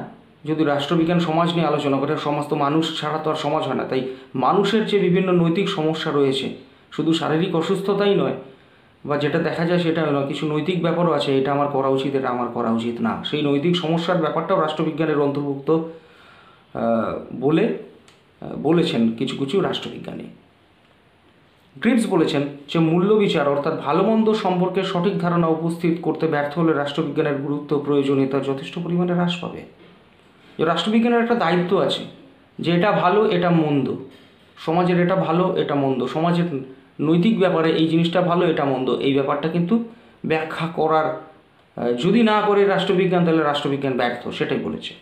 যদি রাষ্ট্রবিজ্ঞান সমাজ নিয়ে আলোচনা করে, সমস্ত মানুষ ছাড়া তো আর সমাজ হয় না। তাই মানুষের যে বিভিন্ন নৈতিক সমস্যা রয়েছে, শুধু শারীরিক অসুস্থতাই নয়, বা যেটা দেখা যায় সেটা নয়, কিছু নৈতিক ব্যাপারও আছে, এটা আমার করা উচিত, এটা আমার করা উচিত না। সেই নৈতিক সমস্যার ব্যাপারটাও রাষ্ট্রবিজ্ঞানের অন্তর্ভুক্ত বলেছেন কিছু কিছু রাষ্ট্রবিজ্ঞানী। গ্রিভস বলেছেন যে মূল্য বিচার অর্থাৎ ভালো মন্দ সম্পর্কে সঠিক ধারণা উপস্থিত করতে ব্যর্থ হলে রাষ্ট্রবিজ্ঞানের গুরুত্ব প্রয়োজনীয়তা যথেষ্ট পরিমাণে হ্রাস পাবে। যে রাষ্ট্রবিজ্ঞানের একটা দায়িত্ব আছে যে এটা ভালো, এটা মন্দ, সমাজের এটা ভালো, এটা মন্দ, সমাজের নৈতিক ব্যাপারে এই জিনিসটা ভালো, এটা মন্দ, এই ব্যাপারটা কিন্তু ব্যাখ্যা করার যদি না করে রাষ্ট্রবিজ্ঞান, তাহলে রাষ্ট্রবিজ্ঞান ব্যর্থ, সেটাই বলেছে।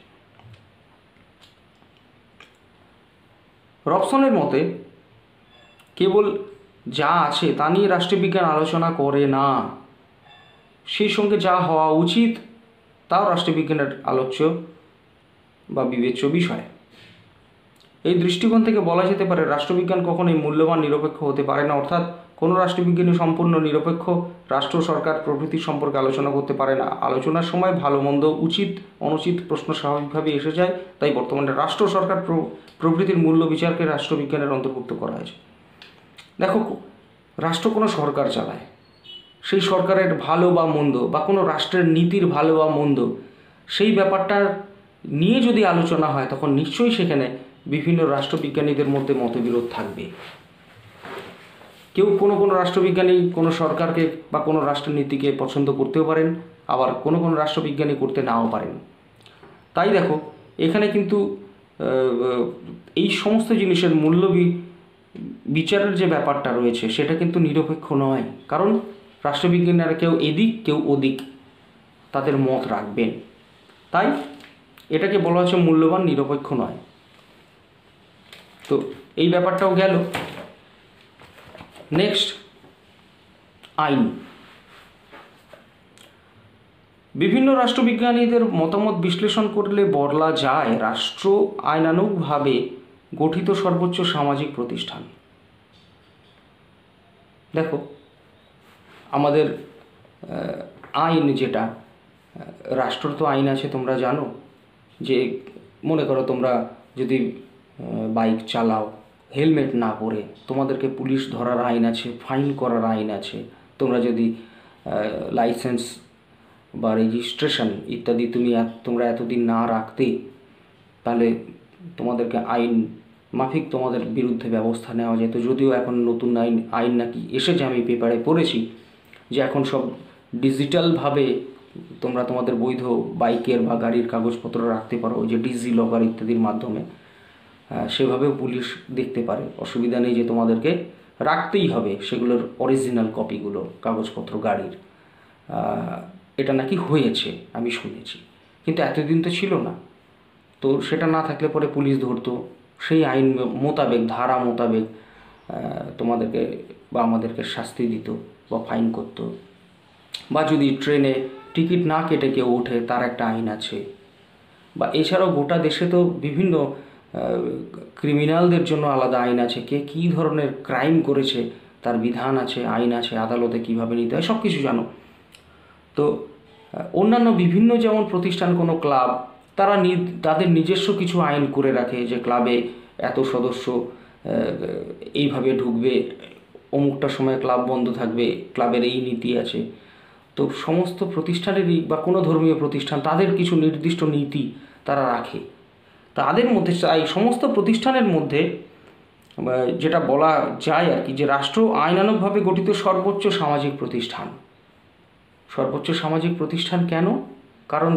রবসনের মতে কেবল যা আছে তা নিয়ে রাষ্ট্রবিজ্ঞান আলোচনা করে না, সেই সঙ্গে যা হওয়া উচিত তাও রাষ্ট্রবিজ্ঞানের আলোচ্য বা বিবেচ্য বিষয়। এই দৃষ্টিকোণ থেকে বলা যেতে পারে রাষ্ট্রবিজ্ঞান কখনোই মূল্যবান নিরপেক্ষ হতে পারে না, অর্থাৎ কোনো রাষ্ট্রবিজ্ঞানী সম্পূর্ণ নিরপেক্ষ রাষ্ট্র, সরকার প্রভৃতি সম্পর্কে আলোচনা করতে পারে না। আলোচনার সময় ভালো মন্দ, উচিত অনুচিত প্রশ্ন স্বাভাবিকভাবে এসে যায়। তাই বর্তমানে রাষ্ট্র, সরকার প্রভৃতির মূল্য বিচারকে রাষ্ট্রবিজ্ঞানের অন্তর্ভুক্ত করা হয়েছে। দেখো, রাষ্ট্র কোনো সরকার চালায়, সেই সরকারের ভালো বা মন্দ বা কোনো রাষ্ট্রের নীতির ভালো বা মন্দ, সেই ব্যাপারটার নিয়ে যদি আলোচনা হয় তখন নিশ্চয়ই সেখানে বিভিন্ন রাষ্ট্রবিজ্ঞানীদের মধ্যে মতবিরোধ থাকবে। কেউ কোনো রাষ্ট্রবিজ্ঞানী কোনো সরকারকে বা কোনো রাষ্ট্রনীতিকে পছন্দ করতেও পারেন, আবার কোনো রাষ্ট্রবিজ্ঞানী করতে নাও পারেন। তাই দেখো এখানে কিন্তু এই সমস্ত জিনিসের মূল্য বিচারের যে ব্যাপারটা রয়েছে সেটা কিন্তু নিরপেক্ষ নয়, কারণ রাষ্ট্রবিজ্ঞানীরা কেউ এদিক কেউ ওদিক তাদের মত রাখবেন। তাই এটাকে বলা হচ্ছে মূল্যবান নিরপেক্ষ নয়। তো এই ব্যাপারটাও গেল। নেক্সট, আইন। বিভিন্ন রাষ্ট্রবিজ্ঞানীদের মতামত বিশ্লেষণ করলে বলা যায় রাষ্ট্র আইনানুগভাবে গঠিত সর্বোচ্চ সামাজিক প্রতিষ্ঠান। দেখো আমাদের আইন যেটা, রাষ্ট্র তো আইন আছে, তোমরা জানো যে মনে করো তোমরা যদি বাইক চালাও হেলমেট না পরে, তোমাদেরকে পুলিশ ধরার আইন আছে, ফাইন করার আইন আছে। তোমরা যদি লাইসেন্স বা রেজিস্ট্রেশন ইত্যাদি তোমরা এতদিন না রাখতে, তাহলে তোমাদেরকে আইন মাফিক তোমাদের বিরুদ্ধে ব্যবস্থা নেওয়া যেত। যদিও এখন নতুন আইন নাকি এসেছে, আমি পেপারে পড়েছি যে এখন সব ডিজিটালভাবে তোমরা তোমাদের বৈধ বাইকের বা গাড়ির কাগজপত্র রাখতে পারো, যে ডিজি লকার ইত্যাদির মাধ্যমে, সেভাবেও পুলিশ দেখতে পারে। অসুবিধা নেই যে তোমাদেরকে রাখতেই হবে সেগুলোর অরিজিনাল কপিগুলো, কাগজপত্র গাড়ির। এটা নাকি হয়েছে আমি শুনেছি, কিন্তু এতদিন তো ছিল না। তো সেটা না থাকলে পরে পুলিশ ধরতো, সেই আইন মোতাবেক, ধারা মোতাবেক তোমাদেরকে বা আমাদেরকে শাস্তি দিত বা ফাইন করতো। বা যদি ট্রেনে টিকিট না কেটে কেউ ওঠে, তার একটা আইন আছে। বা এছাড়াও গোটা দেশে তো বিভিন্ন ক্রিমিনালদের জন্য আলাদা আইন আছে, কে কী ধরনের ক্রাইম করেছে তার বিধান আছে, আইন আছে, আদালতে কীভাবে নিতে হয় সব কিছু জানো। তো অন্যান্য বিভিন্ন যেমন প্রতিষ্ঠান, কোনো ক্লাব, তারা তাদের নিজস্ব কিছু আইন করে রাখে যে ক্লাবে এত সদস্য এইভাবে ঢুকবে, অমুকটা সময় ক্লাব বন্ধ থাকবে, ক্লাবের এই নীতি আছে। তো সমস্ত প্রতিষ্ঠানেরই বা কোনো ধর্মীয় প্রতিষ্ঠান তাদের কিছু নির্দিষ্ট নীতি তারা রাখে। তাদের মধ্যে এই সমস্ত প্রতিষ্ঠানের মধ্যে যেটা বলা যায় আর কি, যে রাষ্ট্র আইনানুগভাবে গঠিত সর্বোচ্চ সামাজিক প্রতিষ্ঠান। সর্বোচ্চ সামাজিক প্রতিষ্ঠান কেন? কারণ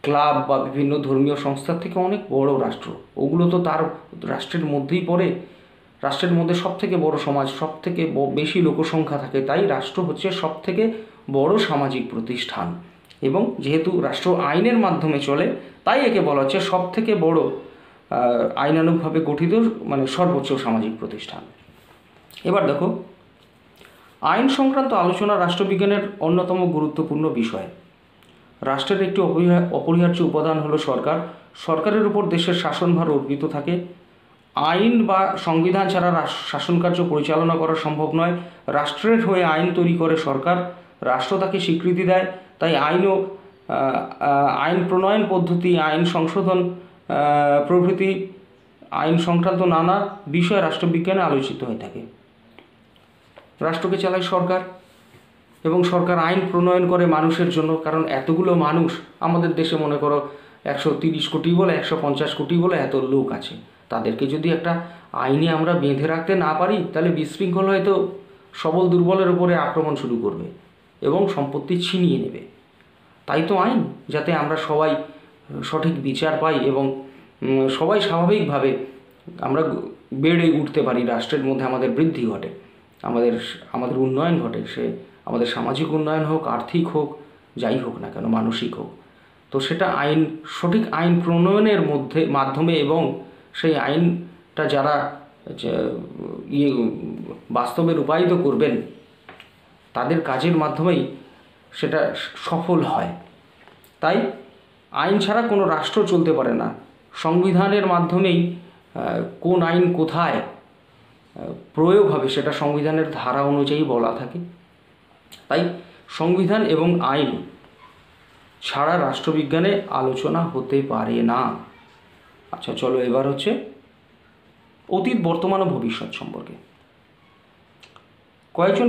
ক্লাব বা বিভিন্ন ধর্মীয় সংস্থার থেকে অনেক বড় রাষ্ট্র, ওগুলো তো তার রাষ্ট্রের মধ্যেই পড়ে। রাষ্ট্রের মধ্যে সব থেকে বড় সমাজ, সব থেকে বেশি লোকসংখ্যা থাকে, তাই রাষ্ট্র হচ্ছে সব থেকে বড় সামাজিক প্রতিষ্ঠান। এবং যেহেতু রাষ্ট্র আইনের মাধ্যমে চলে, তাই একে বলা হচ্ছে সব থেকে বড় আইনানুগভাবে গঠিত মানে সর্বোচ্চ সামাজিক প্রতিষ্ঠান। এবার দেখো, আইন সংক্রান্ত আলোচনা রাষ্ট্রবিজ্ঞানের অন্যতম গুরুত্বপূর্ণ বিষয়। রাষ্ট্রের একটি অপরিহার্য উপাদান হলো সরকার। সরকারের উপর দেশের শাসনভার অর্পিত থাকে। আইন বা সংবিধান ছাড়া শাসনকার্য পরিচালনা করা সম্ভব নয়। রাষ্ট্রের হয়ে আইন তৈরি করে সরকার, রাষ্ট্র তাকে স্বীকৃতি দেয়। তাই আইন প্রণয়ন পদ্ধতি, আইন সংশোধন প্রভৃতি আইন সংক্রান্ত নানা বিষয় রাষ্ট্রবিজ্ঞানে আলোচিত হয়ে থাকে। রাষ্ট্রকে চালায় সরকার এবং সরকার আইন প্রণয়ন করে মানুষের জন্য। কারণ এতগুলো মানুষ আমাদের দেশে, মনে করো 130 কোটি বলে 150 কোটি বলে এত লোক আছে, তাদেরকে যদি একটা আইনে আমরা বেঁধে রাখতে না পারি, তাহলে বিশৃঙ্খল হয়তো সবল দুর্বলের উপরে আক্রমণ শুরু করবে এবং সম্পত্তি ছিনিয়ে নেবে। তাই তো আইন, যাতে আমরা সবাই সঠিক বিচার পাই এবং সবাই স্বাভাবিকভাবে আমরা বেড়ে উঠতে পারি, রাষ্ট্রের মধ্যে আমাদের বৃদ্ধি ঘটে, আমাদের উন্নয়ন ঘটে, সে আমাদের সামাজিক উন্নয়ন হোক, আর্থিক হোক, যাই হোক না কেন, মানসিক হোক। তো সেটা সঠিক আইন প্রণয়নের মাধ্যমে এবং সেই আইনটা যারা বাস্তবে রূপায়িত করবেন, তাদের কাজের মাধ্যমেই সেটা সফল হয়। তাই আইন ছাড়া কোনো রাষ্ট্র চলতে পারে না। সংবিধানের মাধ্যমেই কোন আইন কোথায় প্রয়োগ হবে সেটা সংবিধানের ধারা অনুযায়ী বলা থাকে। তাই সংবিধান এবং আইন ছাড়া রাষ্ট্রবিজ্ঞানে আলোচনা হতে পারে না। আচ্ছা, চলো এবার হচ্ছে অতীত, বর্তমান ও ভবিষ্যৎ সম্পর্কে। কয়েকজন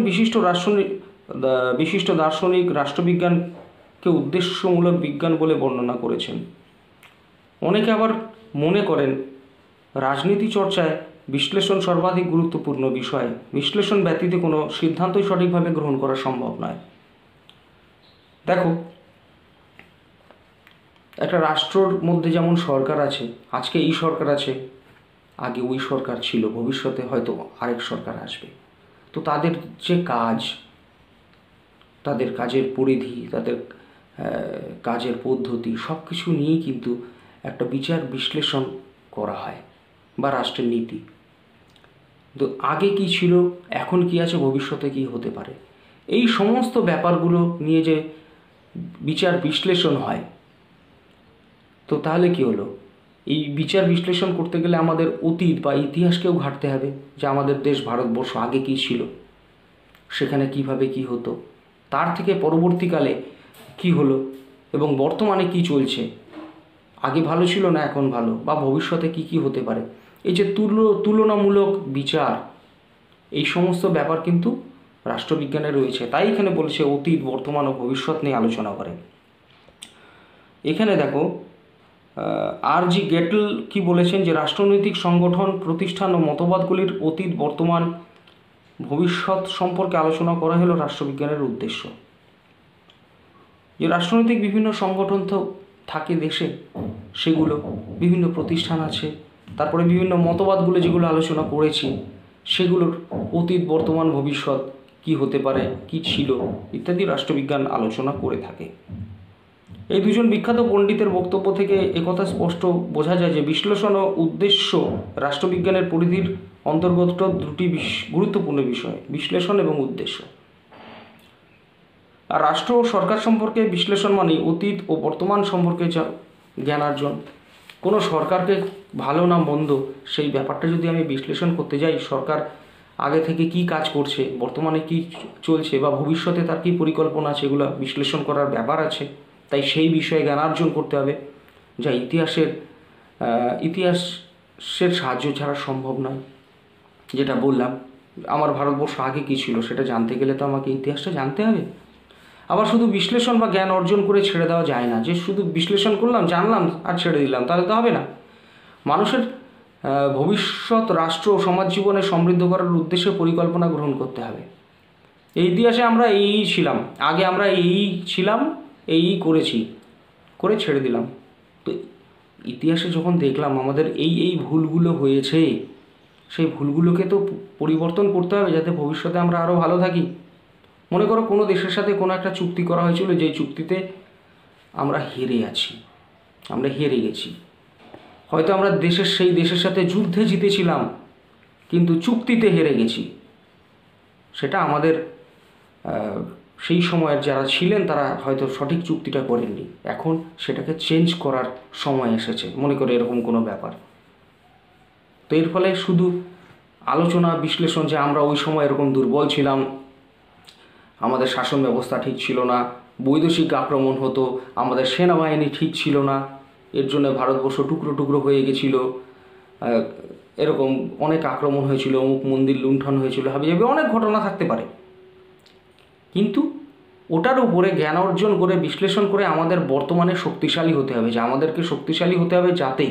বিশিষ্ট দার্শনিক রাষ্ট্রবিজ্ঞানকে উদ্দেশ্যমূলক বিজ্ঞান বলে বর্ণনা করেছেন। অনেকে আবার মনে করেন রাজনীতি চর্চায় বিশ্লেষণ সর্বাধিক গুরুত্বপূর্ণ বিষয়। বিশ্লেষণ ব্যতীত কোনো সিদ্ধান্তই সঠিকভাবে গ্রহণ করা সম্ভব নয়। দেখো, একটা রাষ্ট্রর মধ্যে যেমন সরকার আছে, আজকে এই সরকার আছে, আগে ওই সরকার ছিল, ভবিষ্যতে হয়তো আরেক সরকার আসবে। তো তাদের যে কাজ, তাদের কাজের পরিধি, তাদের কাজের পদ্ধতি, সব কিছু নিয়েই কিন্তু একটা বিচার বিশ্লেষণ করা হয়, বা রাষ্ট্রের নীতি। তো আগে কি ছিল, এখন কি আছে, ভবিষ্যতে কি হতে পারে, এই সমস্ত ব্যাপারগুলো নিয়ে যে বিচার বিশ্লেষণ হয়। তো তাহলে কি হলো, এই বিচার বিশ্লেষণ করতে গেলে আমাদের অতীত বা ইতিহাসকেও ঘাঁটতে হবে, যে আমাদের দেশ ভারতবর্ষ আগে কি ছিল, সেখানে কিভাবে কি হতো, তার থেকে পরবর্তীকালে কি হলো এবং বর্তমানে কি চলছে, আগে ভালো ছিল না এখন ভালো, বা ভবিষ্যতে কি কি হতে পারে। এই যে তুলনামূলক বিচার, এই সমস্ত ব্যাপার কিন্তু রাষ্ট্রবিজ্ঞানে রয়েছে। তাই এখানে বলেছে অতীত, বর্তমান ও ভবিষ্যৎ নিয়ে আলোচনা করে। এখানে দেখো, আর.জি. গেটল কি বলেছেন, যে রাষ্ট্রনৈতিক সংগঠন, প্রতিষ্ঠান ও মতবাদগুলির অতীত, বর্তমান, ভবিষ্যৎ সম্পর্কে আলোচনা করা হলো রাষ্ট্রবিজ্ঞানের উদ্দেশ্য। যে রাষ্ট্রনৈতিক বিভিন্ন সংগঠন তো থাকে দেশে, সেগুলো বিভিন্ন প্রতিষ্ঠান আছে, তারপরে বিভিন্ন মতবাদগুলো যেগুলো আলোচনা করেছি, সেগুলোর অতীত, বর্তমান, ভবিষ্যৎ কি হতে পারে, কি ছিল ইত্যাদি রাষ্ট্রবিজ্ঞান আলোচনা করে থাকে। এই দুজন বিখ্যাত পণ্ডিতের বক্তব্য থেকে একথা স্পষ্ট বোঝা যায় যে বিশ্লেষণ ও উদ্দেশ্য রাষ্ট্রবিজ্ঞানের পরিধির অন্তর্গত দুটি গুরুত্বপূর্ণ বিষয়, বিশ্লেষণ এবং উদ্দেশ্য। আর রাষ্ট্র ও সরকার সম্পর্কে বিশ্লেষণ মানে অতীত ও বর্তমান সম্পর্কে জ্ঞানার্জন। কোনো সরকারকে ভালো না মন্দ, সেই ব্যাপারটা যদি আমি বিশ্লেষণ করতে যাই, সরকার আগে থেকে কি কাজ করছে, বর্তমানে কি চলছে, বা ভবিষ্যতে তার কী পরিকল্পনা আছে, এগুলো বিশ্লেষণ করার ব্যাপার আছে। তাই সেই বিষয়ে জ্ঞানার্জন করতে হবে, যা ইতিহাসের সাহায্য ছাড়া সম্ভব নয়। যেটা বললাম, আমার ভারতবর্ষ আগে কী ছিল সেটা জানতে গেলে তো আমাকে ইতিহাসটা জানতে হবে। আবার শুধু বিশ্লেষণ বা জ্ঞান অর্জন করে ছেড়ে দেওয়া যায় না, যে শুধু বিশ্লেষণ করলাম, জানলাম আর ছেড়ে দিলাম, তাহলে তো হবে না। মানুষের ভবিষ্যৎ রাষ্ট্র ও সমাজ জীবনে সমৃদ্ধ করার উদ্দেশ্যে পরিকল্পনা গ্রহণ করতে হবে। এই ইতিহাসে আমরা এই ছিলাম, আগে আমরা এই ছিলাম, এই করেছি, করে ছেড়ে দিলাম। তো ইতিহাসে যখন দেখলাম আমাদের এই ভুলগুলো হয়েছে, সেই ভুলগুলোকে তো পরিবর্তন করতে হবে যাতে ভবিষ্যতে আমরা আরও ভালো থাকি। মনে করো কোনো দেশের সাথে কোনো একটা চুক্তি করা হয়েছিল, যেই চুক্তিতে আমরা হেরে গেছি। হয়তো আমরা সেই দেশের সাথে যুদ্ধে জিতেছিলাম, কিন্তু চুক্তিতে হেরে গেছি। সেটা আমাদের সেই সময়ের যারা ছিলেন তারা হয়তো সঠিক চুক্তিটা করেননি। এখন সেটাকে চেঞ্জ করার সময় এসেছে, মনে করে এরকম কোনো ব্যাপার। তো এর ফলে শুধু আলোচনা বিশ্লেষণ যে আমরা ওই সময় এরকম দুর্বল ছিলাম, আমাদের শাসন ব্যবস্থা ঠিক ছিল না, বৈদেশিক আক্রমণ হতো, আমাদের সেনাবাহিনী ঠিক ছিল না, এর জন্য ভারতবর্ষ টুকরো টুকরো হয়ে গেছিল, এরকম অনেক আক্রমণ হয়েছিল, অমুক মন্দির লুণ্ঠন হয়েছিল, হাবিজাবি অনেক ঘটনা থাকতে পারে। কিন্তু ওটার উপরে জ্ঞান অর্জন করে বিশ্লেষণ করে আমাদের বর্তমানে শক্তিশালী হতে হবে, যে আমাদেরকে শক্তিশালী হতে হবে যাতে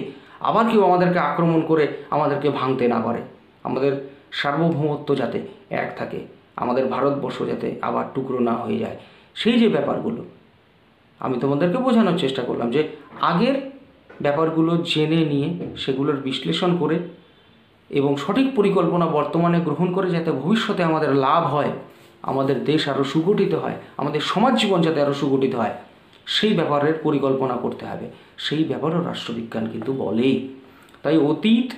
আবার কেউ আমাদেরকে আক্রমণ করে আমাদেরকে ভাঙতে না পারে, আমাদের সার্বভৌমত্ব যাতে এক থাকে, আমাদের ভারতবর্ষ যাতে আবার টুকরো না হয়ে যায়। সেই যে ব্যাপারগুলো আমি তোমাদেরকে বোঝানোর চেষ্টা করলাম, যে আগের ব্যাপারগুলো জেনে নিয়ে সেগুলোর বিশ্লেষণ করে এবং সঠিক পরিকল্পনা বর্তমানে গ্রহণ করে যাতে ভবিষ্যতে আমাদের লাভ হয়, আমাদের দেশ আরও সুগঠিত হয়, আমাদের সমাজ জীবন যাতে আরও সুগঠিত হয়, সেই ব্যাপারের পরিকল্পনা করতে হবে। সেই ব্যাপারও রাষ্ট্রবিজ্ঞান কিন্তু বলেই। তাই অতীত,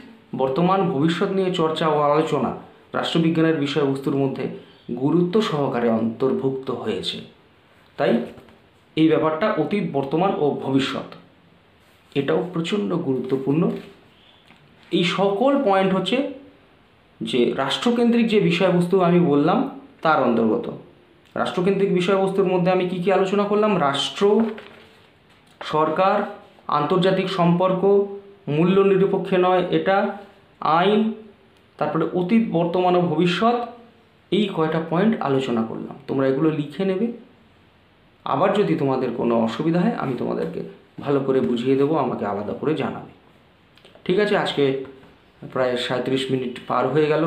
বর্তমান, ভবিষ্যৎ নিয়ে চর্চা ও আলোচনা রাষ্ট্রবিজ্ঞানের বিষয়বস্তুর মধ্যে গুরুত্ব সহকারে অন্তর্ভুক্ত হয়েছে। তাই এই ব্যাপারটা অতীত, বর্তমান ও ভবিষ্যৎ এটাও প্রচণ্ড গুরুত্বপূর্ণ। এই সকল পয়েন্ট হচ্ছে যে রাষ্ট্রকেন্দ্রিক যে বিষয়বস্তু আমি বললাম তার অন্তর্গত। রাষ্ট্রকেন্দ্রিক বিষয়বস্তুর মধ্যে আমি কি আলোচনা করলাম? রাষ্ট্র, সরকার, আন্তর্জাতিক সম্পর্ক, মূল্য নিরপেক্ষ নয় এটা, আইন, তারপরে অতীত, বর্তমান ও ভবিষ্যৎ, এই কয়টা পয়েন্ট আলোচনা করলাম। তোমরা এগুলো লিখে নেবে। আবার যদি তোমাদের কোনো অসুবিধা হয় আমি তোমাদেরকে ভালো করে বুঝিয়ে দেবো, আমাকে আলাদা করে জানাবে। ঠিক আছে, আজকে প্রায় 37 মিনিট পার হয়ে গেল।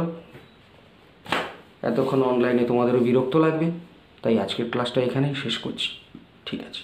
এতক্ষণ অনলাইনে তোমাদেরও বিরক্ত লাগবে, তাই আজকের ক্লাসটা এখানেই শেষ করছি। ঠিক আছে।